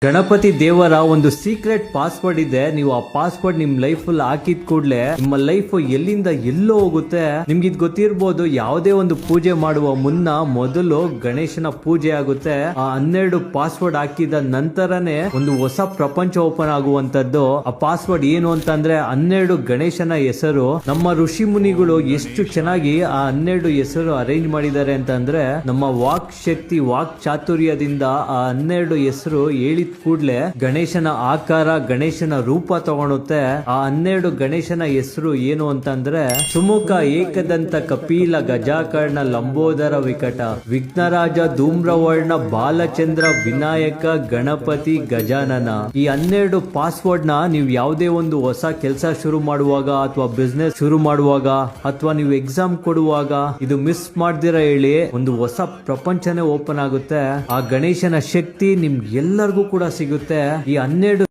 ಗಣಪತಿ ದೇವರ ಒಂದು secret password ಇದೆ. ನೀವು ಆ ಪಾಸ್ವರ್ಡ್ ನಿಮ್ ಲೈಫ್ ಅಲ್ಲಿ ಹಾಕಿದ ಕೂಡಲೇ ನಿಮ್ಮ ಲೈಫ್ ಎಲ್ಲಿಂದ ಎಲ್ಲೋ ಹೋಗುತ್ತೆ. ನಿಮ್ಗೆ ಇದು ಗೊತ್ತಿರ್ಬೋದು, ಯಾವುದೇ ಒಂದು ಪೂಜೆ ಮಾಡುವ ಮುನ್ನ ಮೊದಲು ಗಣೇಶನ ಪೂಜೆ ಆಗುತ್ತೆ. ಆ 12 ಪಾಸ್ವರ್ಡ್ ಹಾಕಿದ ನಂತರನೇ ಒಂದು ಹೊಸ ಪ್ರಪಂಚ ಓಪನ್ ಆಗುವಂತದ್ದು. ಆ ಪಾಸ್ವರ್ಡ್ ಏನು ಅಂತಂದ್ರೆ 12 ಗಣೇಶನ ಹೆಸರು. ನಮ್ಮ ಋಷಿ ಮುನಿಗಳು ಎಷ್ಟು ಚೆನ್ನಾಗಿ ಆ 12 ಹೆಸರು ಅರೇಂಜ್ ಮಾಡಿದ್ದಾರೆ ಅಂತಂದ್ರೆ, ನಮ್ಮ ವಾಕ್ ಶಕ್ತಿ, ವಾಕ್ ಚಾತುರ್ಯದಿಂದ ಆ 12 ಹೆಸರು ಹೇಳಿದ ಕೂಡ್ಲೆ ಗಣೇಶನ ಆಕಾರ, ಗಣೇಶನ ರೂಪ ತಗೊಳುತ್ತೆ. ಆ 12 ಗಣೇಶನ ಹೆಸರು ಏನು ಅಂತಂದ್ರೆ ಸುಮುಖ, ಏಕದಂತ, ಕಪಿಲ, ಗಜಾಕರ್ಣ, ಲಂಬೋದರ, ವಿಕಟ, ವಿಘ್ನರಾಜ, ಧೂಮ್ರವರ್ಣ, ಬಾಲಚಂದ್ರ, ವಿನಾಯಕ, ಗಣಪತಿ, ಗಜಾನನ. ಈ 12 ಪಾಸ್ವರ್ಡ್ ನ ನೀವು ಯಾವುದೇ ಒಂದು ಹೊಸ ಕೆಲಸ ಶುರು ಮಾಡುವಾಗ ಅಥವಾ ಬಿಸ್ನೆಸ್ ಶುರು ಮಾಡುವಾಗ ಅಥವಾ ನೀವು ಎಕ್ಸಾಮ್ ಕೊಡುವಾಗ ಇದು ಮಿಸ್ ಮಾಡ್ದಿರ ಹೇಳಿ ಒಂದು ಹೊಸ ಪ್ರಪಂಚನೇ ಓಪನ್ ಆಗುತ್ತೆ. ಆ ಗಣೇಶನ ಶಕ್ತಿ ನಿಮ್ಗೆ ಎಲ್ಲರಿಗೂ ಕೂಡ ಸಿಗುತ್ತೆ. ಈ 12